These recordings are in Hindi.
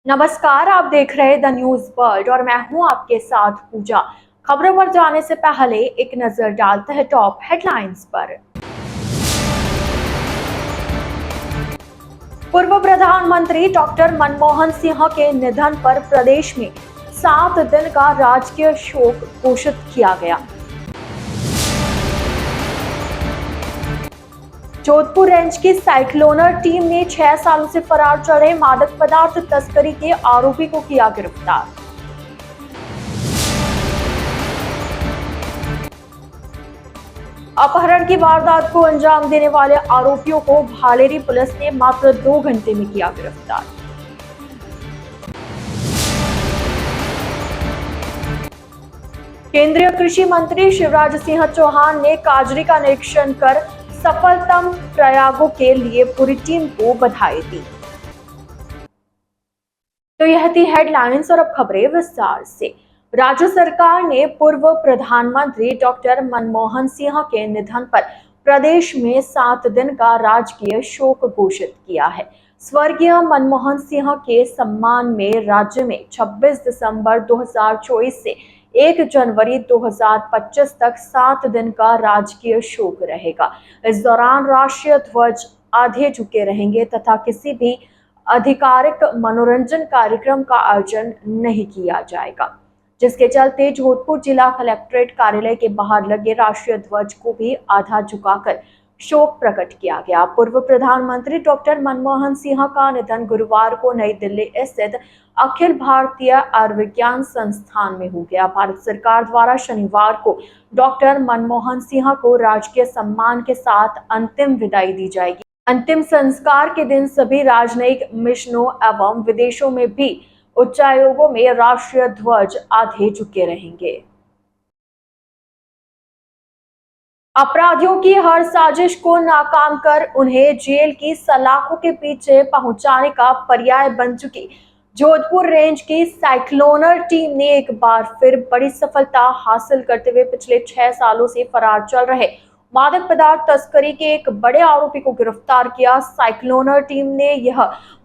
नमस्कार, आप देख रहे द न्यूज वर्ल्ड और मैं हूं आपके साथ पूजा। खबरों पर जाने से पहले एक नजर डालते हैं टॉप हेडलाइंस पर। पूर्व प्रधानमंत्री डॉक्टर मनमोहन सिंह के निधन पर प्रदेश में 7 दिन का राजकीय शोक घोषित किया गया। जोधपुर रेंज की साइक्लोनर टीम ने 6 सालों से फरार चढ़े मादक पदार्थ तस्करी के आरोपी को किया गिरफ्तार। अपहरण की वारदात को अंजाम देने वाले आरोपियों को भालेरी पुलिस ने मात्र 2 घंटे में किया गिरफ्तार। केंद्रीय कृषि मंत्री शिवराज सिंह चौहान ने काजरी का निरीक्षण कर सफलतम प्रयागों के लिए पूरी टीम को बधाई दी। तो यह थी हेडलाइंस और अब खबरें विस्तार से। राज्य सरकार ने पूर्व प्रधानमंत्री डॉक्टर मनमोहन सिंह के निधन पर प्रदेश में 7 दिन का राजकीय शोक घोषित किया है। स्वर्गीय मनमोहन सिंह के सम्मान में राज्य में 26 दिसंबर 2024 से 1 जनवरी 2025 तक 7 दिन का राजकीय शोक रहेगा। इस दौरान राष्ट्रीय ध्वज आधे झुके रहेंगे तथा किसी भी आधिकारिक मनोरंजन कार्यक्रम का आयोजन नहीं किया जाएगा, जिसके चलते जोधपुर जिला कलेक्ट्रेट कार्यालय के बाहर लगे राष्ट्रीय ध्वज को भी आधा झुकाकर शोक प्रकट किया गया। पूर्व प्रधानमंत्री डॉक्टर मनमोहन सिंह का निधन गुरुवार को नई दिल्ली स्थित अखिल भारतीय आयुर्विज्ञान संस्थान में हो गया। भारत सरकार द्वारा शनिवार को डॉक्टर मनमोहन सिंह को राजकीय सम्मान के साथ अंतिम विदाई दी जाएगी। अंतिम संस्कार के दिन सभी राजनयिक मिशनों एवं विदेशों में भी उच्चायोगों में राष्ट्रीय ध्वज आधे झुके रहेंगे। अपराधियों की हर साजिश को नाकाम कर उन्हें जेल की सलाखों के पीछे पहुंचाने का पर्याय बन चुकी जोधपुर रेंज की साइक्लोनर टीम ने एक बार फिर बड़ी सफलता हासिल करते हुए पिछले 6 सालों से फरार चल रहे मादक पदार्थ तस्करी के एक बड़े आरोपी को गिरफ्तार किया। साइक्लोनर टीम ने यह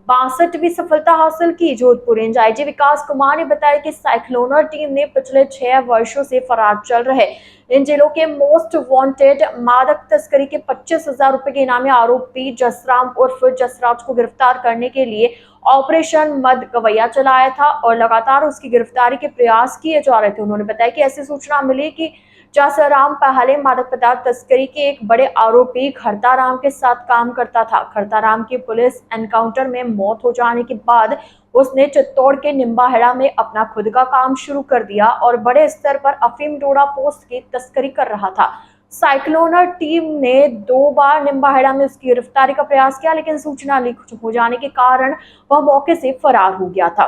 62वीं सफलता हासिल की। जोधपुर रेंज आईजी विकास कुमार ने बताया कि साइक्लोनर टीम ने पिछले 6 वर्षों से फरार चल रहे इन जिलों के मोस्ट वांटेड मादक तस्करी के 25,000 रुपए के इनामी आरोपी जसराम उर्फ जसराज को गिरफ्तार करने के लिए ऑपरेशन मद गवैया चलाया था और लगातार उसकी गिरफ्तारी के प्रयास किए जा रहे थे। उन्होंने बताया कि ऐसी सूचना मिली कि जसराम पहले मादक पदार्थ तस्करी के एक बड़े आरोपी खरताराम के साथ काम करता था। खरताराम की पुलिस एनकाउंटर में मौत हो जाने के बाद उसने चित्तौड़ के निम्बाहेड़ा में अपना खुद का काम शुरू कर दिया और बड़े स्तर पर अफीम डोडा पोस्ट की तस्करी कर रहा था। साइक्लोनर टीम ने 2 बार निम्बाहेड़ा में उसकी गिरफ्तारी का प्रयास किया, लेकिन सूचना लीक हो जाने के कारण वह मौके से फरार हो गया था।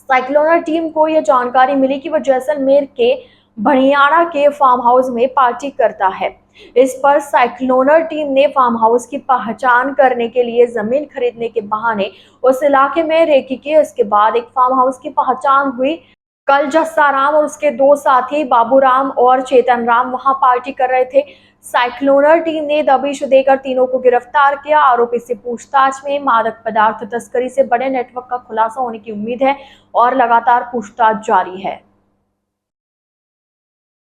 साइक्लोनर टीम को यह जानकारी मिली कि वह जैसलमेर के भणियाड़ा के फार्म हाउस में पार्टी करता है। इस पर साइक्लोनर टीम ने फार्म हाउस की पहचान करने के लिए जमीन खरीदने के बहाने उस इलाके में रेकी की। इसके बाद एक फार्म हाउस की पहचान हुई। कल जस्साराम और उसके 2 साथी बाबूराम और चेतन राम वहां पार्टी कर रहे थे। साइक्लोनर टीम ने दबिश देकर तीनों को गिरफ्तार किया। आरोपी से पूछताछ में मादक पदार्थ तस्करी से बड़े नेटवर्क का खुलासा होने की उम्मीद है और लगातार पूछताछ जारी है।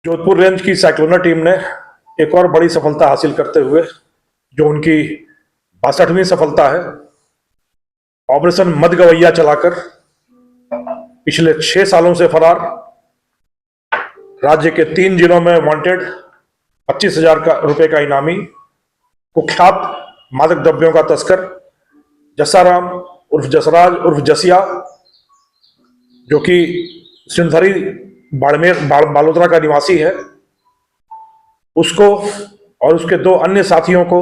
जोधपुर रेंज की साइक्लोनर टीम ने एक और बड़ी सफलता हासिल करते हुए, जो उनकी 62वीं सफलता है, ऑपरेशन मद गवैया चलाकर पिछले 6 सालों से फरार राज्य के 3 जिलों में वांटेड 25,000 रुपए का इनामी कुख्यात मादक द्रव्यों का तस्कर जस्साराम उर्फ जसराज उर्फ जसिया, जो कि सिंधरी बाड़मेर बालोतरा का निवासी है, उसको और उसके 2 अन्य साथियों को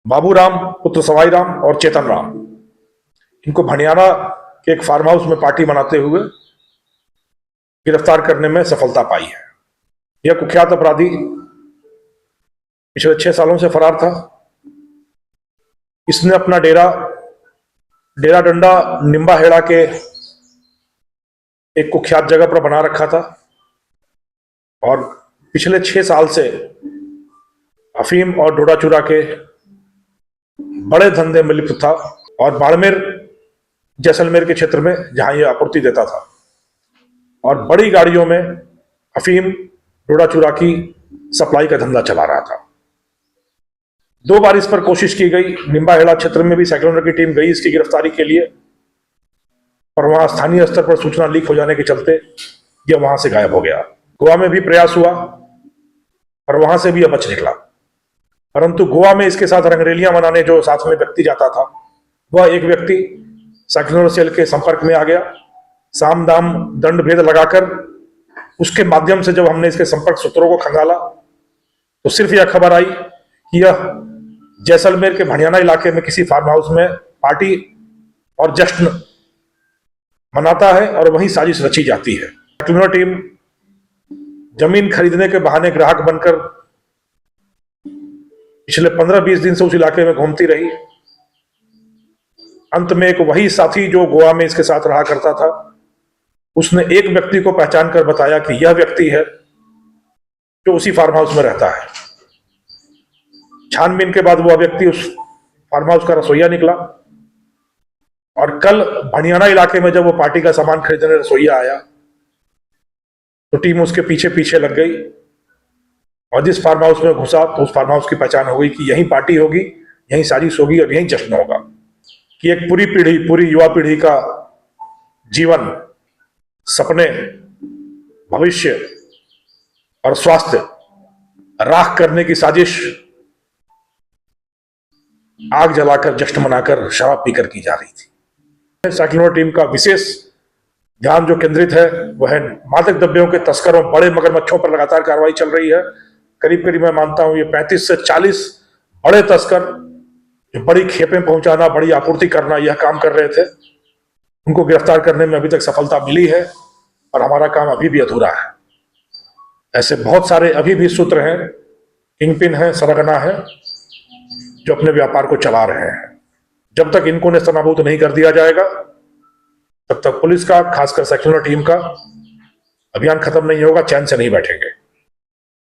बाबूराम पुत्र सवाईराम और चेतन राम, इनको भणियारा के एक फार्म हाउस में पार्टी मनाते हुए गिरफ्तार करने में सफलता पाई है। यह कुख्यात अपराधी पिछले 6 सालों से फरार था। इसने अपना डेरा डंडा निम्बाहेड़ा के एक कुख्यात जगह पर बना रखा था और पिछले 6 साल से अफीम और डोडा चूरा के बड़े धंधे में लिप्त था और बाड़मेर जैसलमेर के क्षेत्र में जहां ये आपूर्ति देता था, और बड़ी गाड़ियों में अफीम डोडा चूरा की सप्लाई का धंधा चला रहा था। 2 बार इस पर कोशिश की गई। निम्बाहेड़ा क्षेत्र में भी साइक्लोनर की टीम गई इसकी गिरफ्तारी के लिए, पर वहां स्थानीय स्तर पर सूचना लीक हो जाने के चलते यह वहां से गायब हो गया। गोवा में भी प्रयास हुआ, पर वहां से भी यह बच निकला। परंतु गोवा में इसके साथ रंगरेलियां मनाने जो साथ में व्यक्ति जाता था, वह एक व्यक्ति साइक्लोनर सेल के संपर्क में आ गया। साम दाम दंड भेद लगाकर उसके माध्यम से जब हमने इसके संपर्क सूत्रों को खंगाला, तो सिर्फ यह खबर आई कि यह जैसलमेर के भणियाना इलाके में किसी फार्म हाउस में पार्टी और जश्न मनाता है और वहीं साजिश रची जाती है। साइक्लोनर टीम जमीन खरीदने के बहाने ग्राहक बनकर पिछले 15-20 दिन से उस इलाके में घूमती रही। अंत में एक वही साथी जो गोवा में इसके साथ रहा करता था, उसने एक व्यक्ति को पहचान कर बताया कि यह व्यक्ति है जो उसी फार्म हाउस में रहता है। छानबीन के बाद वह व्यक्ति उस फार्म हाउस का रसोइया निकला, और कल भणियाना इलाके में जब वो पार्टी का सामान खरीदने रसोइया आया, तो टीम उसके पीछे पीछे लग गई, और जिस फार्म हाउस में घुसा तो उस फार्म हाउस की पहचान हो गई कि यही पार्टी होगी, यही साजिश होगी और यही जश्न होगा। कि एक पूरी पीढ़ी, पूरी युवा पीढ़ी का जीवन, सपने, भविष्य और स्वास्थ्य राख करने की साजिश आग जलाकर, जश्न मनाकर, शराब पीकर की जा रही थी। साइक्लोनर टीम का विशेष ध्यान जो केंद्रित है वह है मादक द्रव्यों के तस्करों, बड़े मगरमच्छों पर लगातार कार्रवाई चल रही है। करीब करीब मैं मानता हूं ये 35 से 40 बड़े तस्कर जो बड़ी खेपें पहुंचाना, बड़ी आपूर्ति करना, यह काम कर रहे थे, उनको गिरफ्तार करने में अभी तक सफलता मिली है, और हमारा काम अभी भी अधूरा है। ऐसे बहुत सारे अभी भी सूत्र हैं, किंगपिन हैं, सरगना है, जो अपने व्यापार को चला रहे हैं। जब तक इनको नेस्तनाबूद नहीं कर दिया जाएगा, तब तक पुलिस का, खासकर सेक्शनल टीम का अभियान खत्म नहीं होगा, चैन से नहीं बैठेंगे।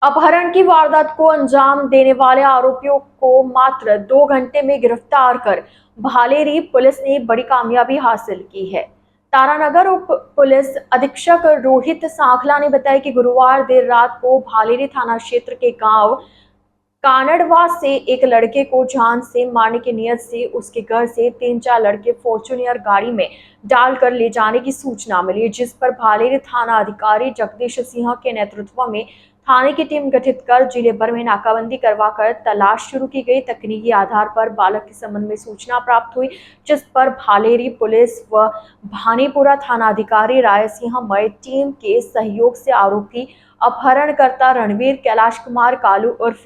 अपहरण की वारदात को अंजाम देने वाले आरोपियों को मात्र 2 घंटे में गिरफ्तार कर भालेरी पुलिस ने बड़ी कामयाबी हासिल की है। तारानगर उप पुलिस अधीक्षक रोहित सांखला ने बताया कि गुरुवार देर रात को भालेरी थाना क्षेत्र के गांव कानड़वा से एक लड़के को जान से मारने की नियत से उसके घर से 3-4 लड़के फॉर्च्यूनर गाड़ी में डालकर ले जाने की सूचना मिली, जिस पर भालेरी थाना अधिकारी जगदीश सिंह के नेतृत्व में थाने की टीम गठित कर जिले भर में नाकाबंदी करवाकर तलाश शुरू की गई। तकनीकी आधार पर बालक के संबंध में सूचना प्राप्त हुई, जिस पर भालेरी पुलिस व भानीपुरा थाना अधिकारी राय सिंह मय टीम के सहयोग से आरोपी अपहरणकर्ता रणवीर कैलाश कुमार कालू उर्फ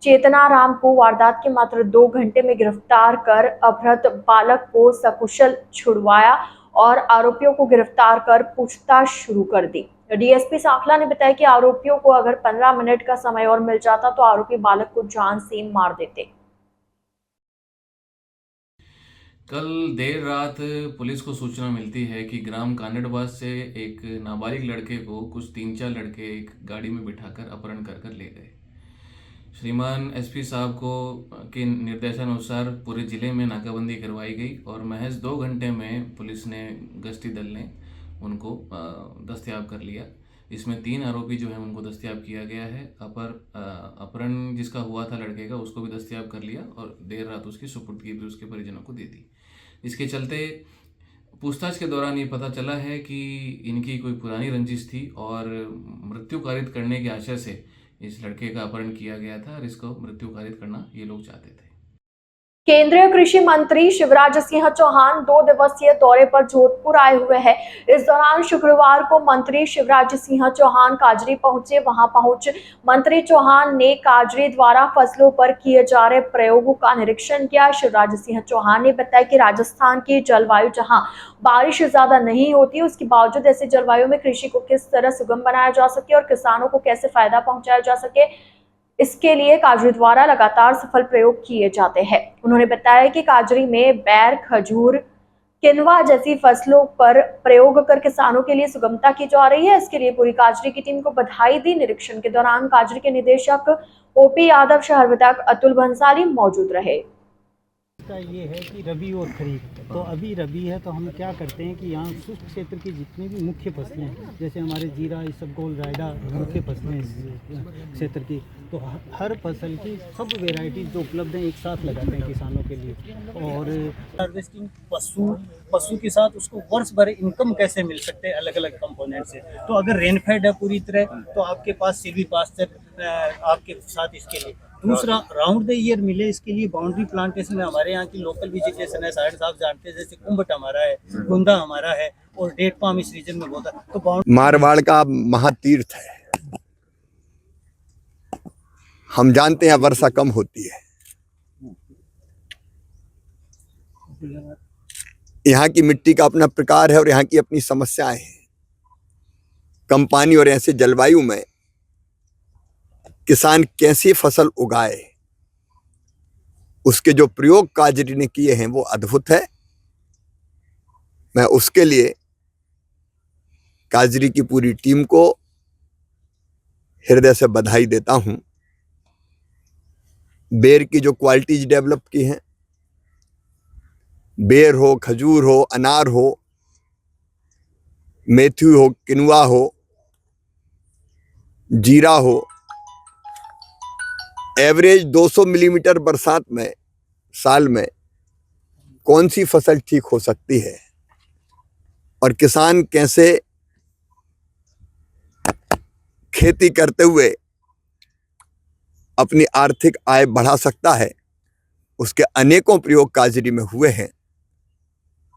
चेतनाराम को वारदात के मात्र 2 घंटे में गिरफ्तार कर अपहृत बालक को सकुशल छुड़वाया और आरोपियों को गिरफ्तार कर पूछताछ शुरू कर दी। डीएसपी सांखला ने बताया कि आरोपियों को अगर 15 मिनट का समय और मिल जाता तो आरोपी बालक को जान से मार देते। कल देर रात पुलिस को सूचना मिलती है कि ग्राम कानड़वास से एक नाबालिग लड़के को कुछ 3-4 लड़के एक गाड़ी में बिठाकर अपहरण कर ले गए। श्रीमान एसपी साहब को के निर्देशानुसार पूरे ज़िले में नाकाबंदी करवाई गई और महज 2 घंटे में पुलिस ने, गश्ती दल ने उनको दस्तयाब कर लिया। इसमें 3 आरोपी जो हैं उनको दस्तयाब किया गया है। अपहरण जिसका हुआ था लड़के का, उसको भी दस्तयाब कर लिया और देर रात उसकी सुपुर्दगी भी उसके परिजनों को दे दी। इसके चलते पूछताछ के दौरान ये पता चला है कि इनकी कोई पुरानी रंजिश थी और मृत्यु कारित करने के आशय से इस लड़के का अपहरण किया गया था और इसको मृत्यु कारित करना ये लोग चाहते थे। केंद्रीय कृषि मंत्री शिवराज सिंह चौहान 2 दिवसीय दौरे पर जोधपुर आए हुए हैं। इस दौरान शुक्रवार को मंत्री शिवराज सिंह चौहान काजरी पहुंचे। वहां पहुंच मंत्री चौहान ने काजरी द्वारा फसलों पर किए जा रहे प्रयोगों का निरीक्षण किया। शिवराज सिंह चौहान ने बताया कि राजस्थान की जलवायु जहां बारिश ज्यादा नहीं होती, उसके बावजूद ऐसे जलवायु में कृषि को किस तरह सुगम बनाया जा सके और किसानों को कैसे फायदा पहुंचाया जा सके, इसके लिए काजरी द्वारा लगातार सफल प्रयोग किए जाते हैं। उन्होंने बताया कि काजरी में बैर, खजूर, किनवा जैसी फसलों पर प्रयोग कर किसानों के लिए सुगमता की जा रही है। इसके लिए पूरी काजरी की टीम को बधाई दी। निरीक्षण के दौरान काजरी के निदेशक ओपी यादव, शहर विधायक अतुल भंसाली मौजूद रहे। इसका ये है कि रबी और खरीफ। तो अभी रबी है तो हम क्या करते हैं कि यहाँ शुष्क क्षेत्र की जितनी भी मुख्य फसलें हैं, जैसे हमारे जीरा, इसबगोल, रायडा मुख्य फसलें हैं इस क्षेत्र की, तो हर फसल की सब वेराइटीज़ जो उपलब्ध हैं एक साथ लगाते हैं किसानों के लिए। और हार्वेस्टिंग पशु के साथ उसको वर्ष भर इनकम कैसे मिल सकते हैं अलग अलग कंपोनेंट से। तो अगर रेनफेड है पूरी तरह तो आपके पास सिल्वी पास्चर आपके साथ इसके लिए। दूसरा, राउंड द ईयर मिले इसके लिए बाउंड्री प्लांटेशन में हमारे यहाँ की लोकल वेजिटेशन है, साहिर साहब जानते हैं, जैसे कुंभट हमारा है, गुंदा हमारा है और डेट पाम इस रीजन में बहुत है। तो मारवाड़ का महातीर्थ है। हम जानते हैं वर्षा कम होती है, यहाँ की मिट्टी का अपना प्रकार है और यहाँ की अपनी समस्याएं हैं। कम पानी और ऐसे जलवायु में किसान कैसी फसल उगाए, उसके जो प्रयोग काजरी ने किए हैं वो अद्भुत है। मैं उसके लिए काजरी की पूरी टीम को हृदय से बधाई देता हूं। बेर की जो क्वालिटीज डेवलप की हैं, बेर हो, खजूर हो, अनार हो, मेथी हो, किनुआ हो, जीरा हो, एवरेज 200 मिलीमीटर बरसात में साल में कौन सी फसल ठीक हो सकती है और किसान कैसे खेती करते हुए अपनी आर्थिक आय बढ़ा सकता है, उसके अनेकों प्रयोग काजरी में हुए हैं।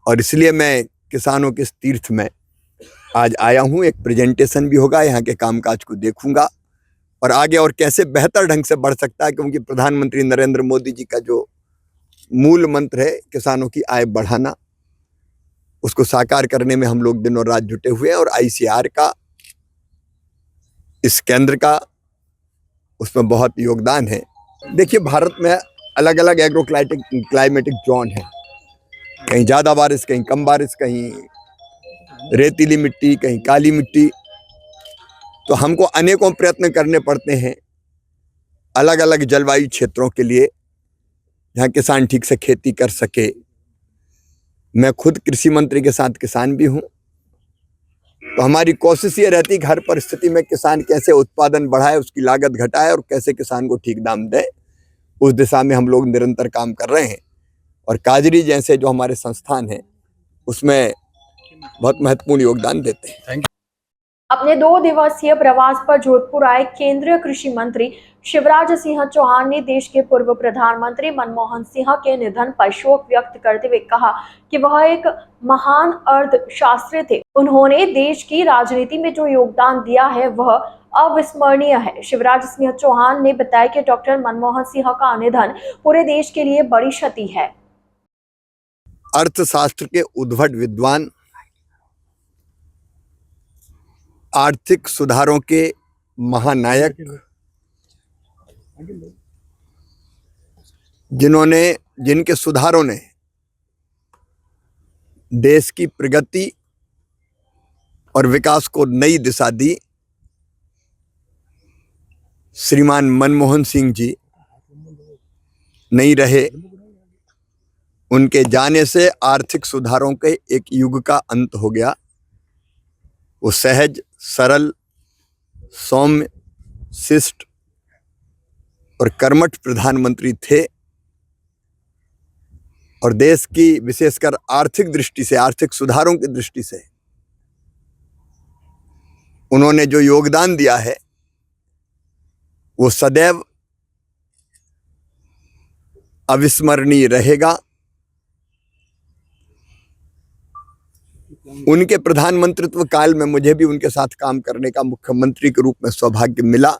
और इसलिए मैं किसानों के इस तीर्थ में आज आया हूं। एक प्रेजेंटेशन भी होगा, यहाँ के कामकाज को देखूंगा और आगे और कैसे बेहतर ढंग से बढ़ सकता है, क्योंकि प्रधानमंत्री नरेंद्र मोदी जी का जो मूल मंत्र है किसानों की आय बढ़ाना, उसको साकार करने में हम लोग दिनों रात जुटे हुए हैं। और ICR का, इस केंद्र का उसमें बहुत योगदान है। देखिए, भारत में अलग अलग एग्रो क्लाइमेटिक जोन है, कहीं ज़्यादा बारिश, कहीं कम बारिश, कहीं रेतीली मिट्टी, कहीं काली मिट्टी। तो हमको अनेकों प्रयत्न करने पड़ते हैं अलग अलग जलवायु क्षेत्रों के लिए, जहाँ किसान ठीक से खेती कर सके। मैं खुद कृषि मंत्री के साथ किसान भी हूँ, तो हमारी कोशिश ये रहती है कि हर परिस्थिति में किसान कैसे उत्पादन बढ़ाए, उसकी लागत घटाए और कैसे किसान को ठीक दाम दे। उस दिशा में हम लोग निरंतर काम कर रहे हैं और काजरी जैसे जो हमारे संस्थान हैं उसमें बहुत महत्वपूर्ण योगदान देते हैं। अपने 2 दिवसीय प्रवास पर जोधपुर आए केंद्रीय कृषि मंत्री शिवराज सिंह चौहान ने देश के पूर्व प्रधानमंत्री मनमोहन सिंह के निधन पर शोक व्यक्त करते हुए कहा कि वह एक महान अर्थशास्त्री थे। उन्होंने देश की राजनीति में जो योगदान दिया है वह अविस्मरणीय है। शिवराज सिंह चौहान ने बताया कि डॉक्टर मनमोहन सिंह का निधन पूरे देश के लिए बड़ी क्षति है। अर्थशास्त्र के उद्भट विद्वान, आर्थिक सुधारों के महानायक, जिनके सुधारों ने देश की प्रगति और विकास को नई दिशा दी, श्रीमान मनमोहन सिंह जी नहीं रहे। उनके जाने से आर्थिक सुधारों के एक युग का अंत हो गया। वो सहज, सरल, सौम्य, शिष्ट और कर्मठ प्रधानमंत्री थे और देश की विशेषकर आर्थिक दृष्टि से, आर्थिक सुधारों की दृष्टि से उन्होंने जो योगदान दिया है वो सदैव अविस्मरणीय रहेगा। उनके प्रधानमंत्रित्व काल में मुझे भी उनके साथ काम करने का मुख्यमंत्री के रूप में सौभाग्य मिला।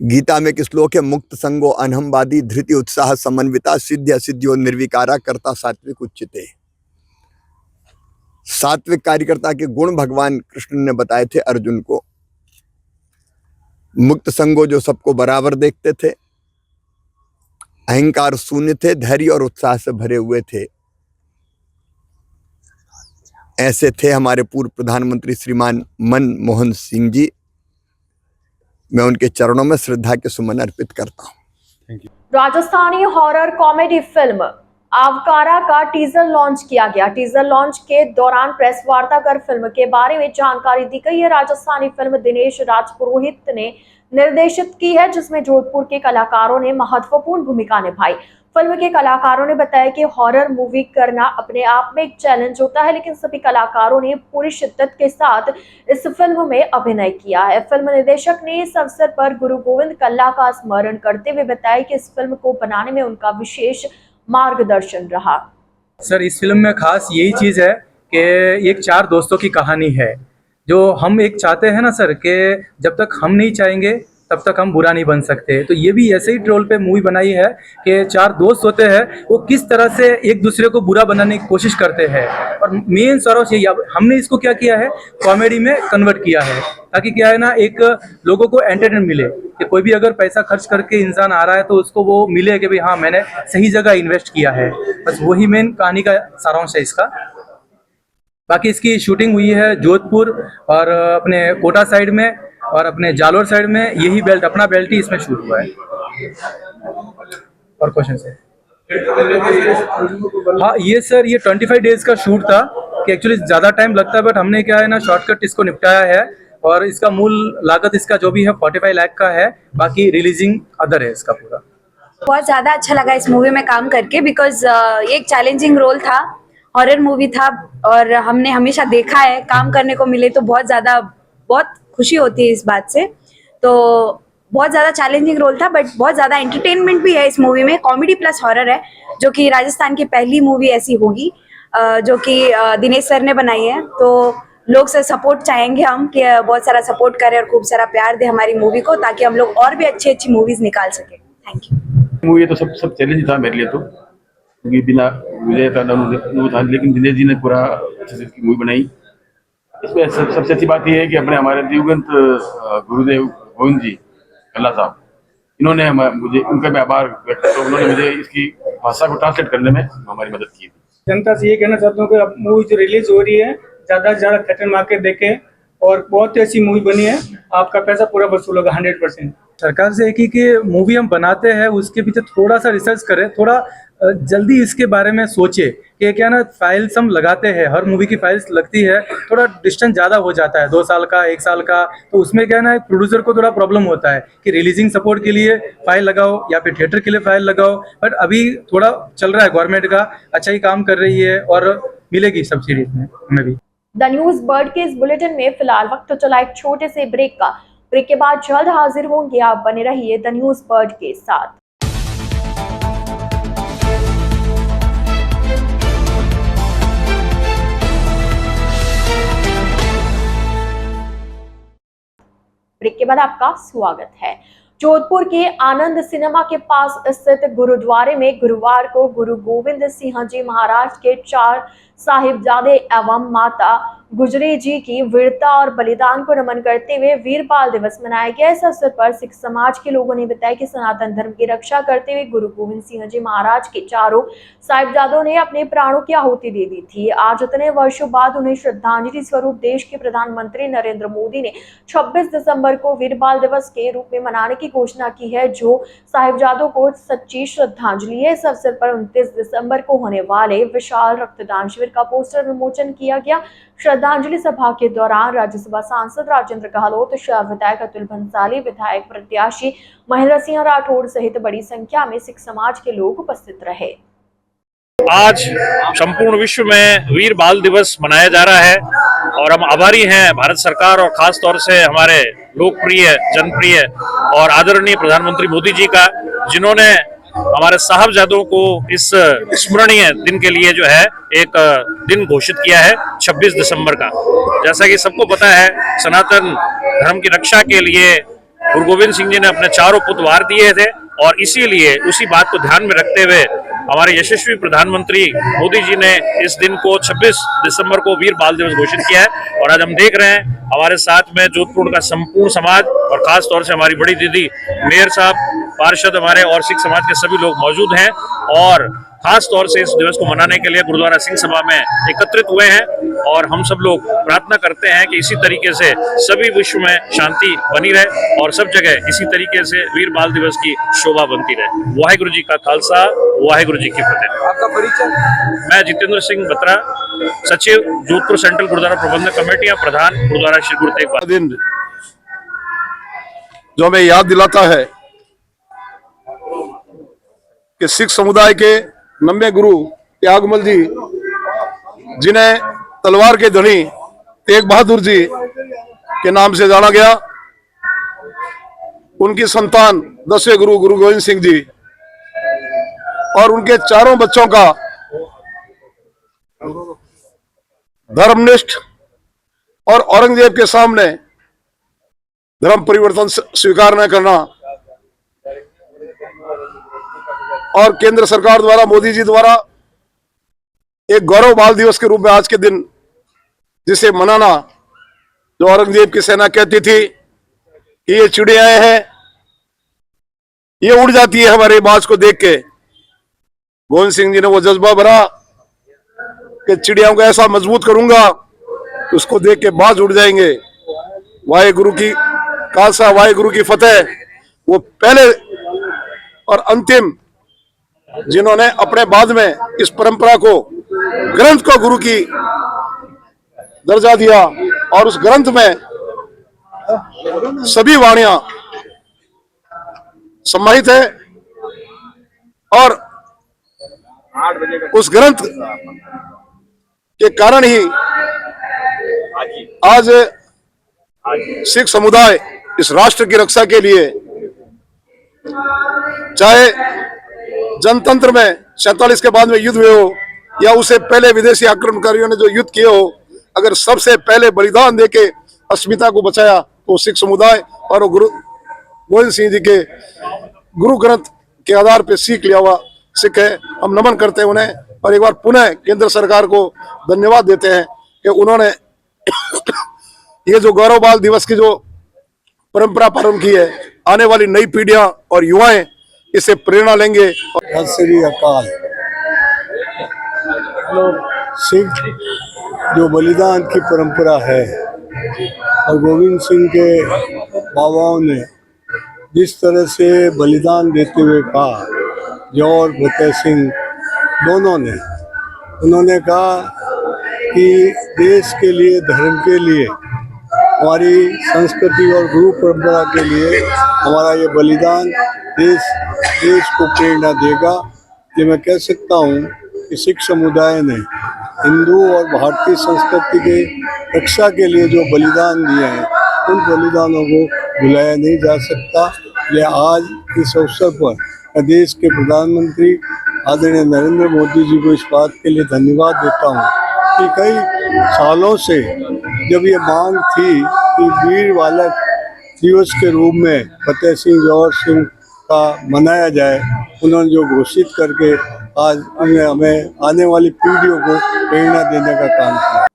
गीता में एक श्लोक है, मुक्त संगो अनहमवादी धृति उत्साह समन्विता सिद्ध असिद्धियो निर्विकारा कर्ता सात्विक उच्चते। सात्विक कार्यकर्ता के गुण भगवान कृष्ण ने बताए थे अर्जुन को। मुक्त संगो जो सबको बराबर देखते थे, अहंकार शून्य थे, धैर्य और उत्साह से भरे हुए थे, ऐसे थे हमारे पूर्व प्रधानमंत्री श्रीमान मनमोहन सिंह जी। मैं उनके चरणों में श्रद्धा के सुमन अर्पित करता हूं। Thank you. Rajasthani horror comedy film Aavkara का टीजर लॉन्च किया गया। टीजर लॉन्च के दौरान प्रेस वार्ता कर फिल्म के बारे में जानकारी दी गई है। राजस्थानी फिल्म दिनेश राजपुरोहित ने निर्देशित की है, जिसमें जोधपुर के कलाकारों ने महत्वपूर्ण भूमिका निभाई। फिल्म के कलाकारों ने बताया कि हॉरर मूवी करना अपने आप में एक चैलेंज होता है, लेकिन सभी कलाकारों ने पूरी शिद्दत के साथ इस फिल्म में अभिनय किया है। फिल्म निर्देशक ने इस अवसर पर गुरु गोविंद कल्ला का स्मरण करते हुए बताया कि इस फिल्म को बनाने में उनका विशेष मार्गदर्शन रहा। सर, इस फिल्म में खास यही चीज़ है कि एक 4 दोस्तों की कहानी है। जो हम एक चाहते हैं ना सर, कि जब तक हम नहीं चाहेंगे तब तक हम बुरा नहीं बन सकते। तो ये भी ऐसे ही रोल पे मूवी बनाई है कि 4 दोस्त होते हैं, वो किस तरह से एक दूसरे को बुरा बनाने की कोशिश करते हैं। और मेन सरोस यही, हमने इसको क्या किया है, कॉमेडी में कन्वर्ट किया है, ताकि क्या है ना, एक लोगों को एंटरटेनमेंट मिले कि कोई भी अगर पैसा खर्च करके इंसान आ रहा है तो उसको वो मिले कि भाई हाँ, मैंने सही जगह इन्वेस्ट किया है। बस वही मेन कहानी का सारांश है इसका। बाकी इसकी शूटिंग हुई है जोधपुर और अपने कोटा साइड में और अपने जालोर साइड में। यही बेल्ट, अपना बेल्ट ही इसमें शूट हुआ है। और क्वेश्चन है? हाँ, ये सर, ये 25 डेज का शूट था कि एक्चुअली ज़्यादा टाइम लगता है, बट हमने क्या है ना, शॉर्टकट इसको निपटाया है। और इसका मूल लागत इसका जो भी है 45 लाख का है, बाकी रिलीजिंग अदर है इसका पूरा। बहुत ज़्यादा अच्छा लगा इस मूवी में काम करके, बिकॉज ये एक चैलेंजिंग रोल था, हॉरर मूवी था, और हमने हमेशा देखा है काम करने को मिले तो बहुत खुशी होती है इस बात से। तो बहुत ज़्यादा चैलेंजिंग रोल था, बट बहुत ज़्यादा एंटरटेनमेंट भी है इस मूवी में। कॉमेडी प्लस हॉरर है, जो कि राजस्थान की पहली मूवी ऐसी होगी जो कि दिनेश सर ने बनाई है। तो लोग से सपोर्ट चाहेंगे हम कि बहुत सारा सपोर्ट करें और खूब सारा प्यार दे हमारी मूवी को, ताकि हम लोग और भी अच्छी अच्छी मूवीज़ निकाल सकें। Thank you. मूवी तो सब चैलेंज था मेरे लिए, तो क्योंकि बिना विजय का अनुभव था, लेकिन दिनेश जी ने पूरा अच्छे से मूवी बनाई। इसमें सबसे अच्छी बात यह है कि हमारे दिवंगत गुरुदेव गोविंद जी कल्ला साहब, इन्होंने मुझे, उनका मैं आभार व्यक्त करता हूं। उन्होंने मुझे इसकी भाषा को ट्रांसलेट करने में हमारी मदद की थी। जनता से ये कहना चाहता हूँ कि अब मूवी जो रिलीज हो रही है, ज़्यादा से ज़्यादा थिएटर में आके देखें, और बहुत ही अच्छी मूवी बनी है। आपका पैसा पूरा वसूल होगा 100%। सरकार से एक ही कि मूवी हम बनाते हैं उसके पीछे थोड़ा सा रिसर्च करें, थोड़ा जल्दी इसके बारे में सोचे कि क्या ना, फाइल्स हम लगाते हैं, हर मूवी की फाइल्स लगती है, थोड़ा डिस्टेंस ज़्यादा हो जाता है, 2 साल का 1 साल का। तो उसमें क्या ना, एक प्रोड्यूसर को थोड़ा प्रॉब्लम होता है कि रिलीजिंग सपोर्ट के लिए फाइल लगाओ या फिर थिएटर के लिए फाइल लगाओ। बट अभी थोड़ा चल रहा है, गवर्नमेंट का अच्छा ही काम कर रही है और मिलेगी सब्सिडी में भी। द न्यूज बर्ड के इस बुलेटिन में फिलहाल वक्त तो चला एक छोटे से ब्रेक का। ब्रेक के बाद जल्द हाजिर होंगे। आप बने रहिए द न्यूज बर्ड के साथ। ब्रेक के बाद आपका स्वागत है। जोधपुर के आनंद सिनेमा के पास स्थित गुरुद्वारे में गुरुवार को गुरु गोविंद सिंह जी महाराज के 4 साहिबजादे एवं माता गुजरी जी की वीरता और बलिदान को नमन करते हुए वीर बाल दिवस मनाया गया। इस अवसर पर सिख समाज के लोगों ने बताया कि सनातन धर्म की रक्षा करते हुए गुरु गोविंद सिंह जी महाराज के 4 साहिबजादों ने अपने प्राणों की आहुति दे दी थी। आज इतने वर्षों बाद उन्हें श्रद्धांजलि स्वरूप देश के प्रधानमंत्री नरेंद्र मोदी ने 26 दिसंबर को वीर बाल दिवस के रूप में मनाने की घोषणा की है, जो साहिबजादों को सच्ची श्रद्धांजलि है। इस अवसर पर 29 दिसंबर को होने वाले विशाल रक्तदान शिविर का पोस्टर विमोचन किया गया। श्रद्धांजलि सभा के दौरान राज्यसभा सांसद राजेंद्र गहलोत, शहर विधायक अतुल भंसाली, विधायक प्रत्याशी महेंद्र सिंह राठौड़ सहित बड़ी संख्या में सिख समाज के लोग उपस्थित रहे। आज संपूर्ण विश्व में वीर बाल दिवस मनाया जा रहा है और हम आभारी हैं भारत सरकार और खास तौर से हमारे लोकप्रिय, जनप्रिय और आदरणीय प्रधानमंत्री मोदी जी का, जिन्होंने हमारे साहबजादों को इस स्मरणीय दिन के लिए जो है एक दिन घोषित किया है 26 दिसंबर का। जैसा कि सबको पता है, सनातन धर्म की रक्षा के लिए गुरु गोविंद सिंह जी ने अपने 4 पुत्र वार दिए थे और इसीलिए उसी बात को ध्यान में रखते हुए हमारे यशस्वी प्रधानमंत्री मोदी जी ने इस दिन को 26 दिसंबर को वीर बाल दिवस घोषित किया है। और आज हम देख रहे हैं हमारे साथ में जोधपुर का संपूर्ण समाज और खास तौर से हमारी बड़ी दीदी मेयर साहब पार्षद हमारे और सिख समाज के सभी लोग मौजूद हैं और खास तौर से इस दिवस को मनाने के लिए गुरुद्वारा सिंह सभा में एकत्रित हुए हैं और हम सब लोग प्रार्थना करते हैं कि इसी तरीके से सभी विश्व में शांति बनी रहे और सब जगह इसी तरीके से वीर बाल दिवस की शोभा बनती रहे। वाहिगुरु जी का खालसा, वाहिगुरु जी की फतेह। आपका परिचय? मैं जितेंद्र सिंह बत्रा, सचिव जोधपुर सेंट्रल गुरुद्वारा प्रबंधक कमेटी, प्रधान गुरुद्वारा श्री गुरु तेग बहादुर। दिन जो हमें याद दिलाता है कि सिख समुदाय के 90 गुरु त्यागमल जी, जिन्हें तलवार के धनी तेग बहादुर जी के नाम से जाना गया, उनकी संतान 10वें गुरु गुरु गोविंद सिंह जी और उनके चारों बच्चों का धर्मनिष्ठ और औरंगजेब के सामने धर्म परिवर्तन स्वीकार न करना और केंद्र सरकार द्वारा, मोदी जी द्वारा एक गौरव बाल दिवस के रूप में आज के दिन जिसे मनाना, जो औरंगजेब की सेना कहती थी कि ये चिड़ियाएं हैं, ये उड़ जाती है हमारे बाज को देख के, गोविंद सिंह जी ने वो जज्बा भरा कि चिड़ियाओं को ऐसा मजबूत करूंगा कि उसको देख के बाज उड़ जाएंगे। वाहेगुरु की खालसा, वाहेगुरु की फतेह। वो पहले और अंतिम जिन्होंने अपने बाद में इस परंपरा को, ग्रंथ को गुरु की दर्जा दिया और उस ग्रंथ में सभी वाणियां समाहित है और उस ग्रंथ के कारण ही आज सिख समुदाय इस राष्ट्र की रक्षा के लिए, चाहे जनतंत्र में 47 के बाद में युद्ध हुए हो या उससे पहले विदेशी आक्रमणकारियों ने जो युद्ध किए हो, अगर सबसे पहले बलिदान देके अस्मिता को बचाया तो सिख समुदाय और गुरु गोविंद सिंह जी के गुरु ग्रंथ के आधार पर सीख लिया हुआ सिख है। हम नमन करते हैं उन्हें और एक बार पुनः केंद्र सरकार को धन्यवाद देते हैं कि उन्होंने ये जो गौरव बाल दिवस की जो परंपरा प्रारंभ की है, आने वाली नई पीढ़ियां और युवाएं इससे प्रेरणा लेंगे। सत श्री अकाल। सिख जो बलिदान की परंपरा है और गोविंद सिंह के बाबाओं ने जिस तरह से बलिदान देते हुए कहा, जौहर फतेह सिंह दोनों ने, उन्होंने कहा कि देश के लिए, धर्म के लिए, हमारी संस्कृति और गुरु परंपरा के लिए हमारा ये बलिदान देश को प्रेरणा देगा। ये मैं कह सकता हूँ कि सिख समुदाय ने हिंदू और भारतीय संस्कृति के रक्षा के लिए जो बलिदान दिए हैं, उन बलिदानों को भुलाया नहीं जा सकता। ये आज इस अवसर पर देश के प्रधानमंत्री आदरणीय नरेंद्र मोदी जी को इस बात के लिए धन्यवाद देता हूँ कि कई सालों से जब ये मांग थी कि वीर बालक दिवस के रूप में फतेह सिंह, जौहर सिंह का मनाया जाए, उन्होंने जो घोषित करके आज उन्हें हमें आने वाली पीढ़ियों को प्रेरणा देने का काम किया।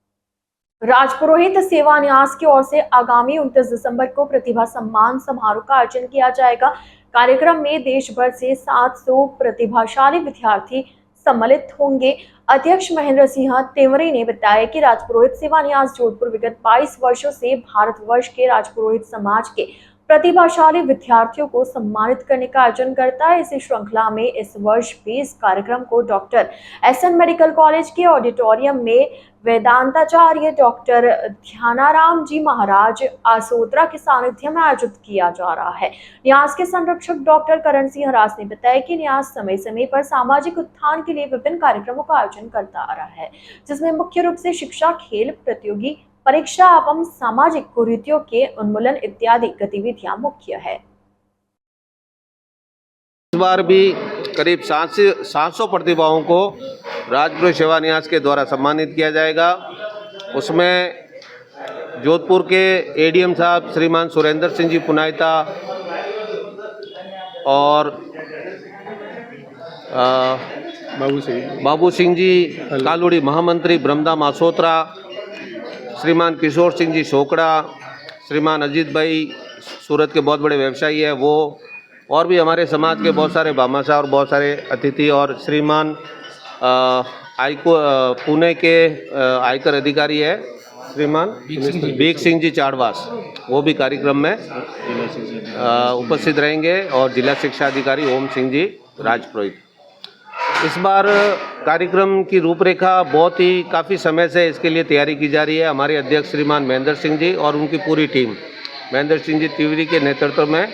राजपुरोहित सेवा न्यास की ओर से आगामी 29 दिसंबर को प्रतिभा सम्मान समारोह का आयोजन किया जाएगा। कार्यक्रम में देश भर से 700 प्रतिभाशाली विद्यार्थी सम्मिलित होंगे। अध्यक्ष महेंद्र सिंह तेवरी ने बताया कि राजपुरोहित सेवा न्यास जोधपुर विगत 22 वर्षों से भारतवर्ष के राजपुरोहित समाज के प्रतिभाशाली विद्यार्थियों को सम्मानित करने का आयोजन करता है। इसी श्रृंखला में इस वर्ष भी इस कार्यक्रम को डॉक्टर एसएन मेडिकल कॉलेज के ऑडिटोरियम में वेदांताचार्य डॉक्टर ध्यानाराम जी महाराज आसोत्रा के सानिध्य में आयोजित किया जा रहा है। न्यास के संरक्षक डॉक्टर करण सिंह रास ने बताया कि न्यास समय समय पर सामाजिक उत्थान के लिए विभिन्न कार्यक्रमों का आयोजन करता आ रहा है, जिसमें मुख्य रूप से शिक्षा, खेल, प्रतियोगी परीक्षा एवं सामाजिक कुरीतियों के उन्मूलन इत्यादि गतिविधियां मुख्य है। इस बार भी करीब 700 प्रतिभाओं को राजपुरोहित सेवा न्यास के द्वारा सम्मानित किया जाएगा। उसमें जोधपुर के एडीएम साहब श्रीमान सुरेंद्र सिंह जी पुनाइता और बाबू सिंह जी कालूड़ी महामंत्री ब्रह्मधाम आसोत्रा, श्रीमान किशोर सिंह जी शोकड़ा, श्रीमान अजीत भाई सूरत के बहुत बड़े व्यवसायी है वो, और भी हमारे समाज के बहुत सारे भामाशाह और बहुत सारे अतिथि और श्रीमान पुणे के आयकर अधिकारी है श्रीमान बीक सिंह जी चाड़वास, वो भी कार्यक्रम में उपस्थित रहेंगे, और जिला शिक्षा अधिकारी ओम सिंह जी राजपुरोहित। इस बार कार्यक्रम की रूपरेखा बहुत ही काफ़ी समय से इसके लिए तैयारी की जा रही है। हमारे अध्यक्ष श्रीमान महेंद्र सिंह जी और उनकी पूरी टीम, महेंद्र सिंह जी तिवारी के नेतृत्व में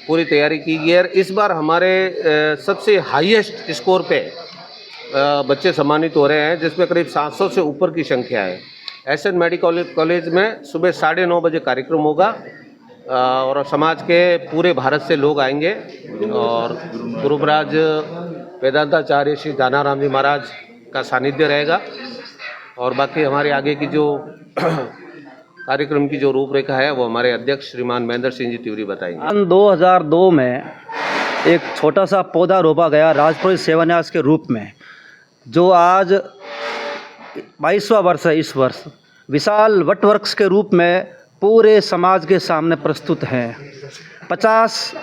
पूरी तैयारी की गई है। इस बार हमारे सबसे हाईएस्ट स्कोर पे बच्चे सम्मानित हो रहे हैं, जिसमें करीब 700 से ऊपर की संख्या है। एसएन मेडिकल कॉलेज में सुबह 9:30 बजे कार्यक्रम होगा और समाज के पूरे भारत से लोग आएंगे, और गुरुमहाराज वेदांताचार्य श्री दानाराम जी महाराज का सानिध्य रहेगा, और बाकी हमारे आगे की जो कार्यक्रम की जो रूपरेखा है वो हमारे अध्यक्ष श्रीमान महेंद्र सिंह जी तिवारी बताएंगे। सन 2002 में एक छोटा सा पौधा रोपा गया राजपुरोहित सेवान्यास के रूप में, जो आज 22वां वर्ष है। इस वर्ष विशाल वटवृक्ष के रूप में पूरे समाज के सामने प्रस्तुत हैं। 50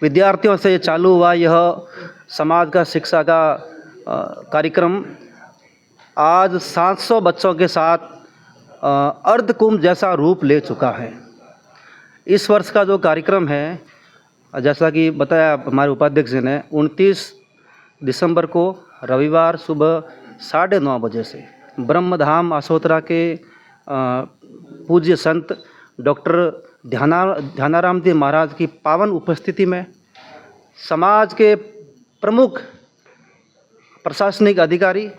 विद्यार्थियों से चालू हुआ यह समाज का शिक्षा का कार्यक्रम आज 700 बच्चों के साथ अर्धकुंभ जैसा रूप ले चुका है। इस वर्ष का जो कार्यक्रम है, जैसा कि बताया हमारे उपाध्यक्ष जी ने, 29 दिसंबर को रविवार सुबह 9:30 बजे से ब्रह्मधाम आसोतरा के पूज्य संत डॉक्टर ध्यानाराम जी महाराज की पावन उपस्थिति में समाज के प्रमुख प्रशासनिक अधिकारी,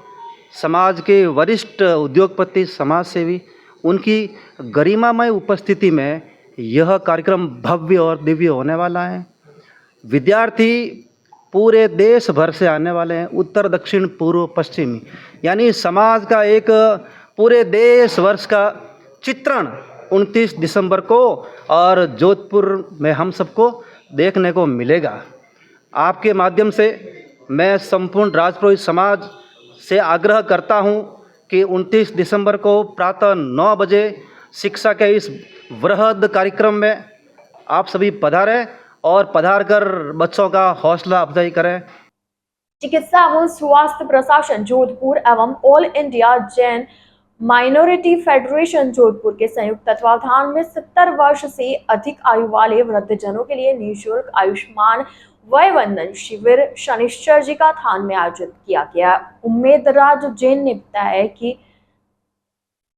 समाज के वरिष्ठ उद्योगपति, समाज सेवी, उनकी गरिमामय उपस्थिति में यह कार्यक्रम भव्य और दिव्य होने वाला है। विद्यार्थी पूरे देश भर से आने वाले हैं, उत्तर दक्षिण पूर्व पश्चिमी, यानी समाज का एक पूरे देश वर्ष का चित्रण 29 दिसंबर को और जोधपुर में हम सबको देखने को मिलेगा। आपके माध्यम से मैं संपूर्ण राजपुरोहित समाज से आग्रह करता हूं कि 29 दिसंबर को प्रातः 9 बजे शिक्षा के इस वृहद कार्यक्रम में आप सभी पधारें और पधार कर बच्चों का हौसला अफजाई करें। चिकित्सा एवं स्वास्थ्य प्रशासन जोधपुर एवं all India Jain minority federation Jodhpur के संयुक्त तत्वावधान में 70 वर्ष से अधिक आयु वाले वृद्धजनों के लिए निःशुल्क आयुष्मान वयवंदन शिविर शनिश्चर जी का थान में आयोजित किया गया। उम्मेदराज जैन ने बताया कि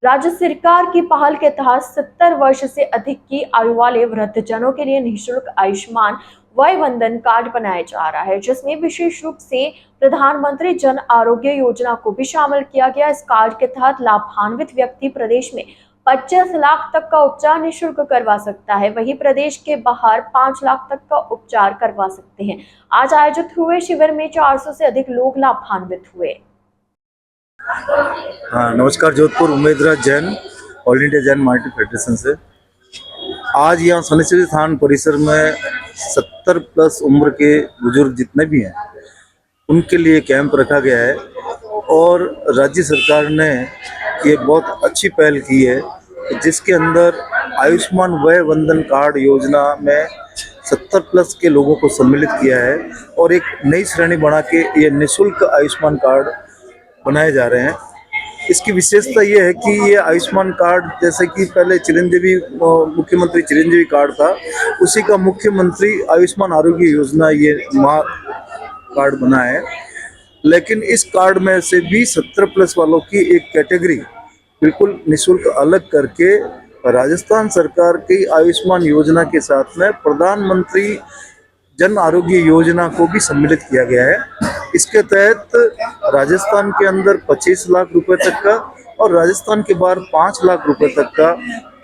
राज्य सरकार की पहल के तहत 70 वर्ष से अधिक की आयु वाले वृद्धजनों के लिए निःशुल्क आयुष्मान वयवंदन कार्ड बनाया जा रहा है, जिसमें विशेष रूप से प्रधानमंत्री जन आरोग्य योजना को भी शामिल किया गया। इस कार्ड के तहत लाभान्वित व्यक्ति प्रदेश में 25 लाख तक का उपचार निःशुल्क करवा सकता है, वहीं प्रदेश के बाहर 5 लाख तक का उपचार करवा सकते हैं। आज आयोजित हुए शिविर में 400 से अधिक लोग लाभान्वित हुए। नमस्कार, Jodhpur Ummedraj Jain all India Jain minority federation से आज यहाँ शनिश्चरी थान परिसर में 70 प्लस उम्र के बुजुर्ग जितने भी हैं उनके लिए कैंप रखा गया है, और राज्य सरकार ने ये बहुत अच्छी पहल की है जिसके अंदर आयुष्मान वयवंदन कार्ड योजना में 70 प्लस के लोगों को सम्मिलित किया है, और एक नई श्रेणी बना के ये निःशुल्क आयुष्मान कार्ड बनाए जा रहे हैं। इसकी विशेषता ये है कि ये आयुष्मान कार्ड, जैसे कि पहले चिरंजीवी मुख्यमंत्री चिरंजीवी कार्ड था, उसी का मुख्यमंत्री आयुष्मान आरोग्य योजना ये कार्ड बना है, लेकिन इस कार्ड में से भी 70 प्लस वालों की एक कैटेगरी बिल्कुल निःशुल्क अलग करके राजस्थान सरकार की आयुष्मान योजना के साथ में प्रधानमंत्री जन आरोग्य योजना को भी सम्मिलित किया गया है। इसके तहत राजस्थान के अंदर 25 लाख रुपए तक का और राजस्थान के बाहर 5 लाख रुपए तक का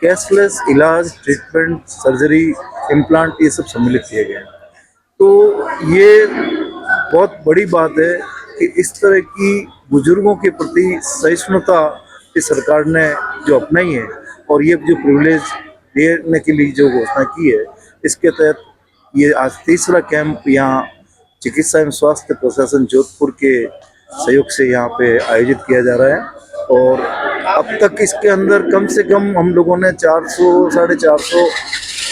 कैशलेस इलाज, ट्रीटमेंट, सर्जरी, इम्प्लांट, ये सब सम्मिलित किए गए हैं। तो ये बहुत बड़ी बात है कि इस तरह की बुजुर्गों के प्रति सहिष्णुता की सरकार ने जो अपनाई है, और ये जो प्रिविलेज देने के लिए जो घोषणा की है, इसके तहत ये आज तीसरा कैंप यहाँ चिकित्सा एवं स्वास्थ्य प्रशासन जोधपुर के सहयोग से यहाँ पे आयोजित किया जा रहा है। और अब तक इसके अंदर कम से कम हम लोगों ने 400 साढ़े 400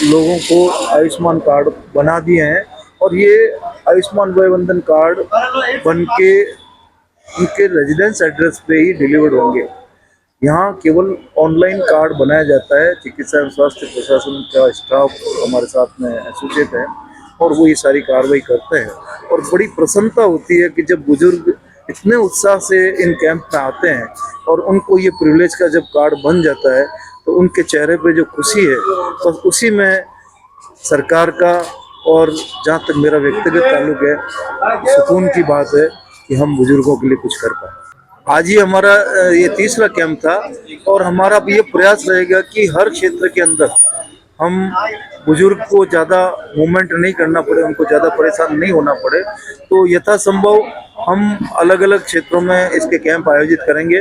लोगों को आयुष्मान कार्ड बना दिए हैं, और ये आयुष्मान वय वंदन कार्ड बन के उनके रेजिडेंस एड्रेस पे ही डिलीवर्ड होंगे। यहाँ केवल ऑनलाइन कार्ड बनाया जाता है, चिकित्सा एवं स्वास्थ्य प्रशासन का स्टाफ हमारे साथ में एसोसिएट है और वो ये सारी कार्रवाई करते हैं। और बड़ी प्रसन्नता होती है कि जब बुजुर्ग इतने उत्साह से इन कैंप में आते हैं और उनको ये प्रिविलेज का जब कार्ड बन जाता है तो उनके चेहरे पे जो खुशी है बस उसी में सरकार का और जहाँ तक मेरा व्यक्तिगत ताल्लुक है सुकून की बात है कि हम बुजुर्गों के लिए कुछ कर पाए। आज ही हमारा ये 30वां कैंप था और हमारा ये प्रयास रहेगा कि हर क्षेत्र के अंदर हम बुजुर्ग को ज़्यादा मूवमेंट नहीं करना पड़े, उनको ज़्यादा परेशान नहीं होना पड़े, तो यथासंभव हम अलग अलग क्षेत्रों में इसके कैंप आयोजित करेंगे।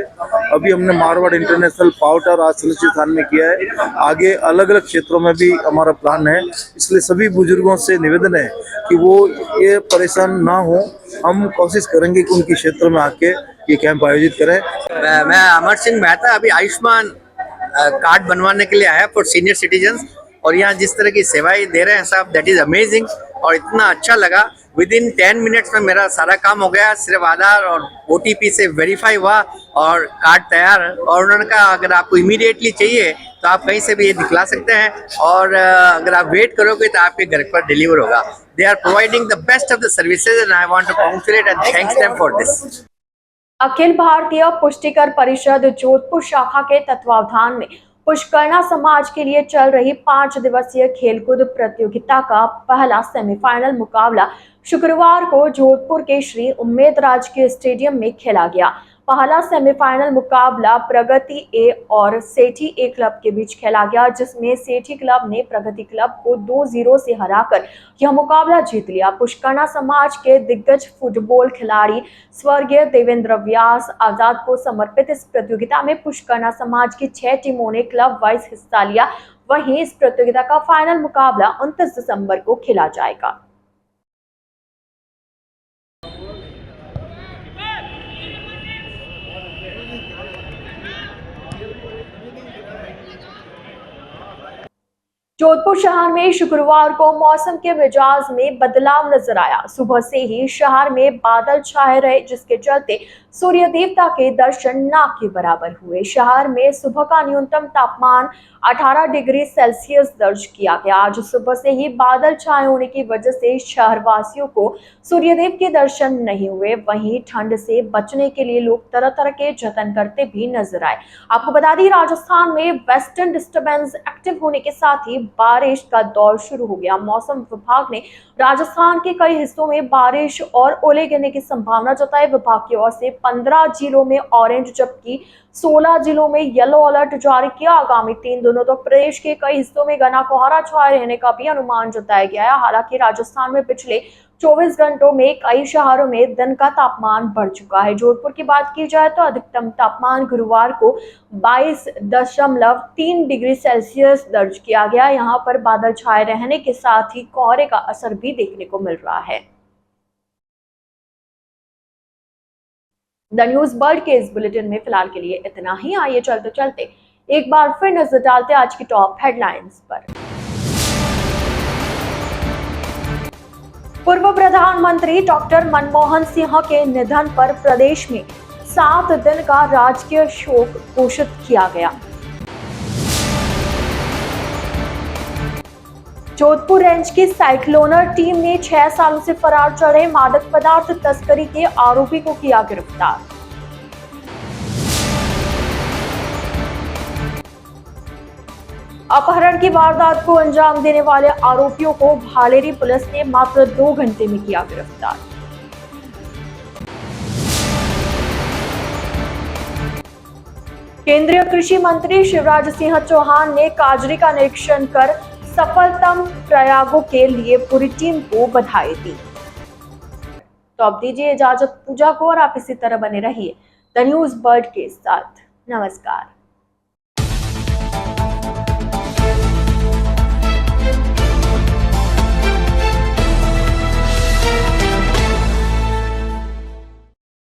अभी हमने मारवाड़ इंटरनेशनल पावटा और आज सनिचर थान में किया है, आगे अलग अलग क्षेत्रों में भी हमारा प्लान है। इसलिए सभी बुजुर्गों से निवेदन है कि वो ये परेशान ना हो, हम कोशिश करेंगे कि उनके क्षेत्र में आके ये कैंप आयोजित करें। मैं अमर सिंह मेहता अभी आयुष्मान कार्ड बनवाने के लिए आया फॉर सीनियर सिटीजन्स, और यहाँ जिस तरह की सेवाएं दे रहे हैं साहब, दैट इज अमेजिंग और इतना अच्छा लगा। विद इन 10 मिनट्स में मेरा सारा काम हो गया, सिर्फ आधार और OTP से वेरीफाई हुआ और कार्ड तैयार। और उन्होंने कहा अगर आपको इमीडिएटली चाहिए तो आप कहीं से भी ये दिखला सकते हैं और अगर आप वेट करोगे तो आपके घर पर डिलीवर होगा। They are providing the best of the services and I want to congratulate and thanks them for this. Akhil Bharatiya Pushtikar परिषद जोधपुर शाखा के तत्वावधान में पुष्करना समाज के लिए चल रही 5 दिवसीय खेलकूद प्रतियोगिता का पहला सेमीफाइनल मुकाबला शुक्रवार को जोधपुर के श्री उम्मेद राज के स्टेडियम में खेला गया। पहला सेमीफाइनल मुकाबला प्रगति ए और सेठी ए क्लब के बीच खेला गया, जिसमें सेठी क्लब ने प्रगति क्लब को 2-0 से हराकर यह मुकाबला जीत लिया। पुष्करना समाज के दिग्गज फुटबॉल खिलाड़ी स्वर्गीय देवेंद्र व्यास आजाद को समर्पित इस प्रतियोगिता में पुष्करना समाज की 6 टीमों ने क्लब वाइज हिस्सा लिया। वहीं इस प्रतियोगिता का फाइनल मुकाबला 29 दिसंबर को खेला जाएगा। जोधपुर शहर में शुक्रवार को मौसम के मिजाज में बदलाव नजर आया। सुबह से ही शहर में बादल छाए रहे, जिसके चलते सूर्य देवता के दर्शन ना के बराबर हुए। शहर में सुबह का न्यूनतम तापमान 18 डिग्री सेल्सियस दर्ज किया गया। आज सुबह से ही बादल छाए होने की वजह से शहरवासियों को सूर्यदेव के दर्शन नहीं हुए। वहीं ठंड से बचने के लिए लोग तरह तरह के जतन करते भी नजर आए। आपको बता दें, राजस्थान में वेस्टर्न डिस्टर्बेंस एक्टिव होने के साथ ही बारिश का दौर शुरू हो गया। मौसम विभाग ने राजस्थान के कई हिस्सों में बारिश और ओले गिरने की संभावना जताई। विभाग की ओर से 15 जिलों में ऑरेंज जबकि 16 जिलों में येलो अलर्ट जारी किया। आगामी 3 दिनों तक प्रदेश के कई हिस्सों में घना कोहरा छाए रहने का भी अनुमान जताया गया है। हालांकि राजस्थान में पिछले 24 घंटों में कई शहरों में दिन का तापमान बढ़ चुका है। जोधपुर की बात की जाए तो अधिकतम तापमान गुरुवार को 22.3 डिग्री सेल्सियस दर्ज किया गया। यहाँ पर बादल छाए रहने के साथ ही कोहरे का असर भी देखने को मिल रहा है। द न्यूज वर्ल्ड के इस बुलेटिन में फिलहाल के लिए इतना ही। आइए चलते चलते एक बार फिर नजर डालते आज की टॉप हेडलाइंस पर। पूर्व प्रधानमंत्री डॉक्टर मनमोहन सिंह के निधन पर प्रदेश में 7 दिन का राजकीय शोक घोषित किया गया। जोधपुर रेंज की साइक्लोनर टीम ने 6 सालों से फरार चढ़े मादक पदार्थ तस्करी के आरोपी को किया गिरफ्तार। अपहरण की वारदात को अंजाम देने वाले आरोपियों को भालेरी पुलिस ने मात्र 2 घंटे में किया गिरफ्तार। केंद्रीय कृषि मंत्री शिवराज सिंह चौहान ने काजरी का निरीक्षण कर सफलतम प्रयागों के लिए पूरी टीम को बधाई दी। तो अब दीजिए इजाजत पूजा को और आप इसी तरह बने रहिए द न्यूज वर्ल्ड के साथ। नमस्कार।